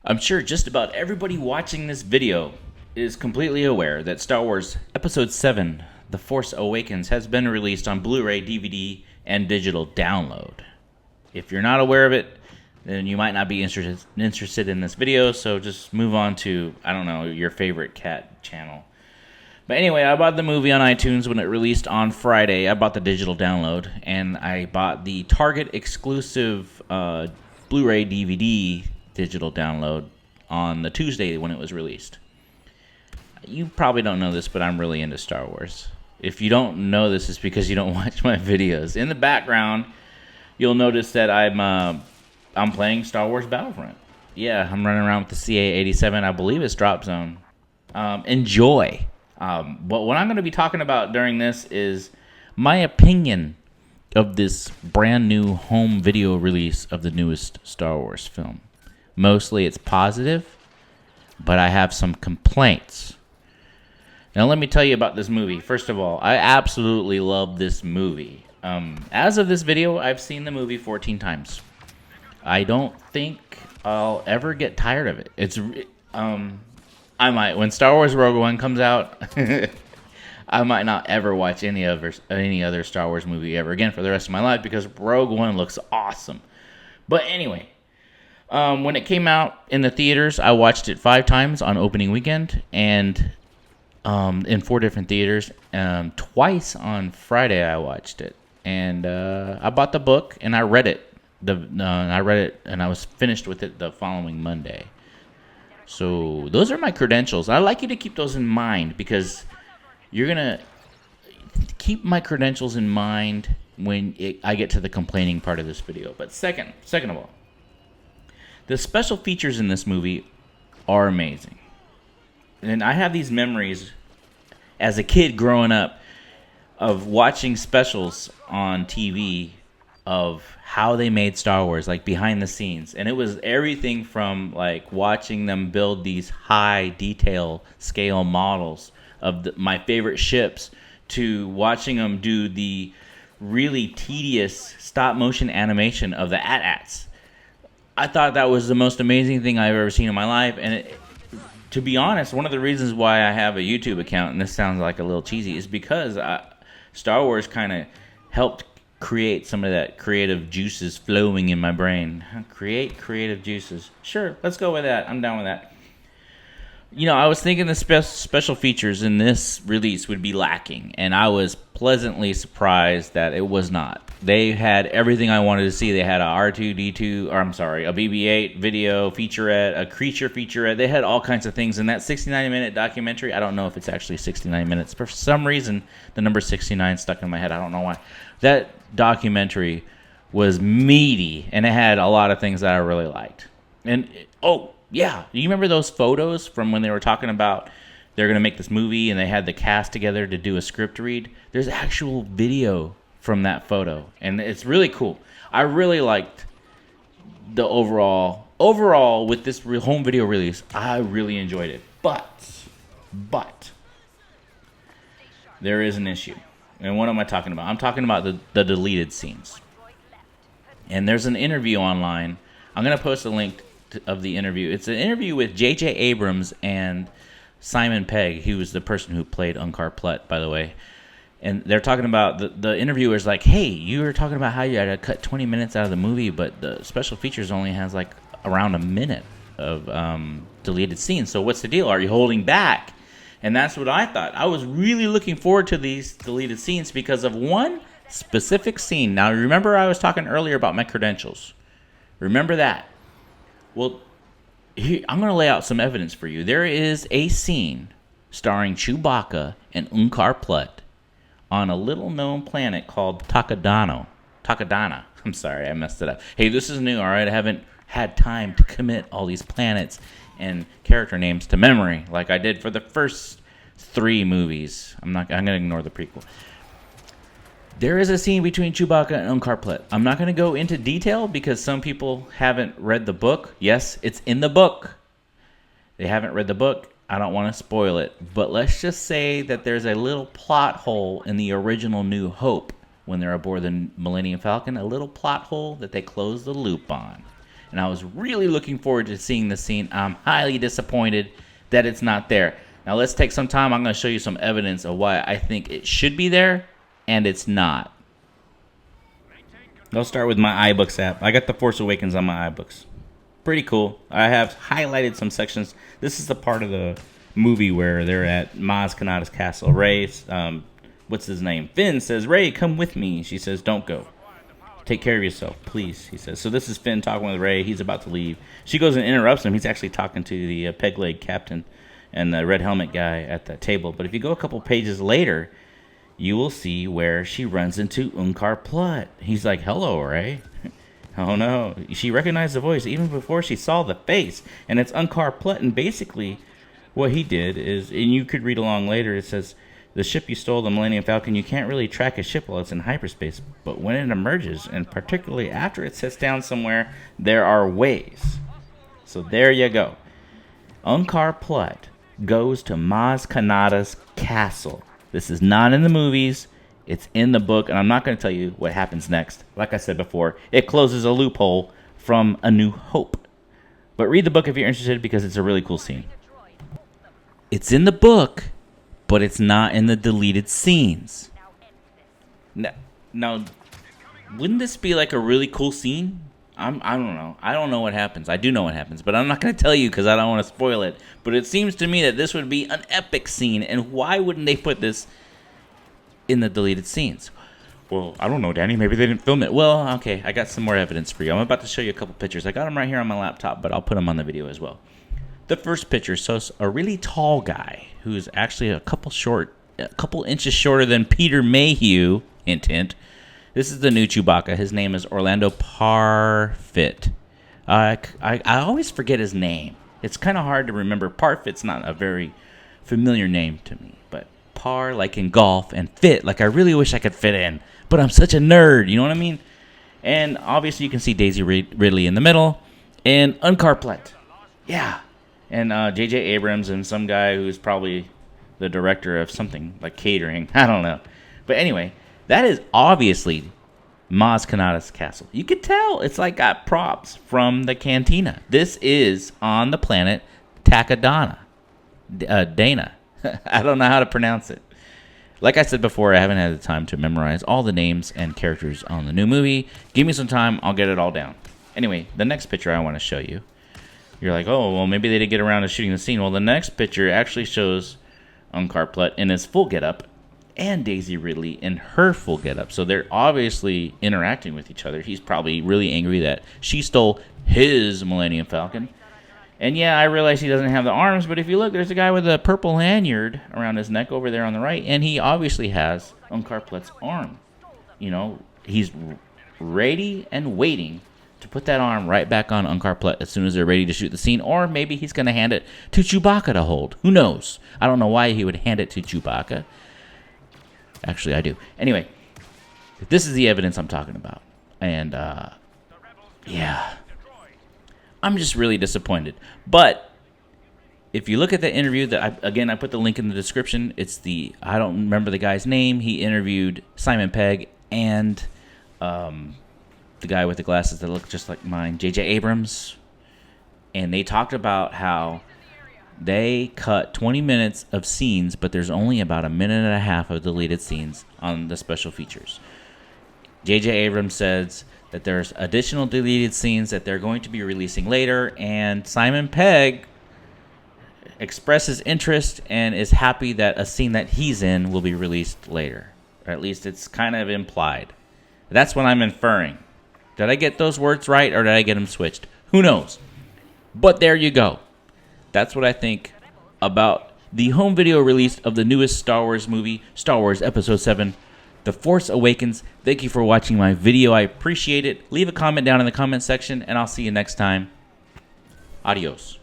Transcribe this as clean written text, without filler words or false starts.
I'm sure just about everybody watching this video is completely aware that Star Wars Episode 7, The Force Awakens, has been released on Blu-ray, DVD, and digital download. If you're not aware of it, then you might not be interested in this video, so just move on to, I don't know, your favorite cat channel. But anyway, I bought the movie on iTunes when it released on Friday. I bought the digital download, and I bought the Target exclusive Blu-ray DVD digital download on the Tuesday when it was released. You probably don't know this, but I'm really into Star Wars. If you don't know this, it's because you don't watch my videos. In the background, you'll notice that I'm playing Star Wars Battlefront. Yeah, I'm running around with the CA-87. I believe it's Drop Zone. Enjoy. But what I'm going to be talking about during this is my opinion of this brand new home video release of the newest Star Wars film. Mostly it's positive, but I have some complaints. Now let me tell you about this movie. First of all, I absolutely love this movie. As of this video, I've seen the movie 14 times. I don't think I'll ever get tired of it. I might, when Star Wars Rogue One comes out, I might not ever watch any other Star Wars movie ever again for the rest of my life because Rogue One looks awesome. But anyway, when it came out in the theaters, I watched it 5 times on opening weekend and in 4 different theaters. Twice on Friday I watched it, and I bought the book and I read it. I read it and I was finished with it the following Monday. So those are my credentials. I like you to keep those in mind because you're gonna keep my credentials in mind when I get to the complaining part of this video. But second of all, the special features in this movie are amazing. And I have these memories as a kid growing up of watching specials on TV of how they made Star Wars, like behind the scenes. And it was everything from like watching them build these high detail scale models of my favorite ships to watching them do the really tedious stop motion animation of the AT-ATs. I thought that was the most amazing thing I've ever seen in my life. And to be honest, one of the reasons why I have a YouTube account, and this sounds like a little cheesy, is because Star Wars kind of helped create some of that creative juices flowing in my brain. Create creative juices. Sure, let's go with that. I'm down with that. You know, I was thinking the special features in this release would be lacking, and I was pleasantly surprised that it was not. They had everything I wanted to see. They had a R2-D2, or I'm sorry, a BB-8 video featurette, a creature featurette. They had all kinds of things in that 69-minute documentary. I don't know if it's actually 69 minutes. For some reason, the number 69 stuck in my head. I don't know why. That documentary was meaty, and it had a lot of things that I really liked. And, yeah, you remember those photos from when they were talking about they're going to make this movie and they had the cast together to do a script read? There's actual video from that photo, and it's really cool. I really liked the overall with this home video release. I really enjoyed it, but there is an issue. And what am I talking about? I'm talking about the deleted scenes. And there's an interview online. I'm going to post a link of the interview. It's an interview with J.J. Abrams and Simon Pegg, who was the person who played Unkar Plutt, by the way. And they're talking about, the interviewer's like, hey, you were talking about how you had to cut 20 minutes out of the movie, but the special features only has like around a minute of deleted scenes. So what's the deal? Are you holding back? And that's what I thought. I was really looking forward to these deleted scenes because of one specific scene. Now, remember I was talking earlier about my credentials. Remember that. Well, here, I'm going to lay out some evidence for you. There is a scene starring Chewbacca and Unkar Plutt on a little-known planet called Takadana. I'm sorry, I messed it up. Hey, this is new, all right? I haven't had time to commit all these planets and character names to memory like I did for the first 3 movies. I'm going to ignore the prequel. There is a scene between Chewbacca and Unkar Plutt. I'm not going to go into detail because some people haven't read the book. Yes, it's in the book. They haven't read the book. I don't want to spoil it. But let's just say that there's a little plot hole in the original New Hope when they're aboard the Millennium Falcon. A little plot hole that they close the loop on. and I was really looking forward to seeing the scene. I'm highly disappointed that it's not there. Now let's take some time. I'm going to show you some evidence of why I think it should be there, and it's not. I'll start with my iBooks app. I got The Force Awakens on my iBooks. Pretty cool. I have highlighted some sections. This is the part of the movie where they're at Maz Kanata's castle. Rey, what's his name? Finn says, Rey, come with me. She says, don't go. Take care of yourself, please, he says. So this is Finn talking with Rey. He's about to leave. She goes and interrupts him. He's actually talking to the Pegg leg captain and the red helmet guy at the table. But if you go a couple pages later, you will see where she runs into Unkar Plutt. He's like, hello, Rey. Oh, no. She recognized the voice even before she saw the face. And it's Unkar Plutt. And basically what he did is, and you could read along later, it says, the ship you stole, the Millennium Falcon, you can't really track a ship while it's in hyperspace. But when it emerges, and particularly after it sits down somewhere, there are ways. So there you go. Unkar Plutt goes to Maz Kanata's castle. This is not in the movies. It's in the book, and I'm not going to tell you what happens next. Like I said before, it closes a loophole from A New Hope. But read the book if you're interested, because it's a really cool scene. It's in the book, but it's not in the deleted scenes. Now, wouldn't this be like a really cool scene? I don't know. I don't know what happens. I do know what happens, but I'm not going to tell you because I don't want to spoil it. But it seems to me that this would be an epic scene, and why wouldn't they put this in the deleted scenes? Well, I don't know, Danny. Maybe they didn't film it. Well, okay, I got some more evidence for you. I'm about to show you a couple pictures. I got them right here on my laptop, but I'll put them on the video as well. The first picture shows a really tall guy who's actually a couple inches shorter than Peter Mayhew. Hint, hint. This is the new Chewbacca. His name is Orlando Parfit. I always forget his name. It's kind of hard to remember. Parfit's not a very familiar name to me. But par, like in golf, and fit, like I really wish I could fit in. But I'm such a nerd, you know what I mean? And obviously you can see Daisy Ridley in the middle. And Unkar Plutt. Yeah. And J.J. Abrams and some guy who's probably the director of something like catering. I don't know. But anyway, that is obviously Maz Kanata's castle. You could tell it's like got props from the cantina. This is on the planet Takodana. Dana. I don't know how to pronounce it. Like I said before, I haven't had the time to memorize all the names and characters on the new movie. Give me some time. I'll get it all down. Anyway, the next picture I want to show you. You're like, oh, well, maybe they didn't get around to shooting the scene. Well, the next picture actually shows Unkar Plutt in his full getup and Daisy Ridley in her full getup. So they're obviously interacting with each other. He's probably really angry that she stole his Millennium Falcon. And yeah, I realize he doesn't have the arms, but if you look, there's a guy with a purple lanyard around his neck over there on the right, and he obviously has Unkar Plutt's arm. You know, he's ready and waiting to put that arm right back on Unkar Plutt as soon as they're ready to shoot the scene, or maybe he's going to hand it to Chewbacca to hold. Who knows? I don't know why he would hand it to Chewbacca. Actually, I do. Anyway, this is the evidence I'm talking about. And, yeah. I'm just really disappointed. But if you look at the interview, that I put the link in the description. It's I don't remember the guy's name. He interviewed Simon Pegg and the guy with the glasses that look just like mine, J.J. Abrams. And they talked about how they cut 20 minutes of scenes, but there's only about a minute and a half of deleted scenes on the special features. J.J. Abrams says that there's additional deleted scenes that they're going to be releasing later, and Simon Pegg expresses interest and is happy that a scene that he's in will be released later. Or at least it's kind of implied. That's what I'm inferring. Did I get those words right, or did I get them switched? Who knows? But there you go. That's what I think about the home video release of the newest Star Wars movie, Star Wars Episode 7, The Force Awakens. Thank you for watching my video. I appreciate it. Leave a comment down in the comment section, and I'll see you next time. Adios.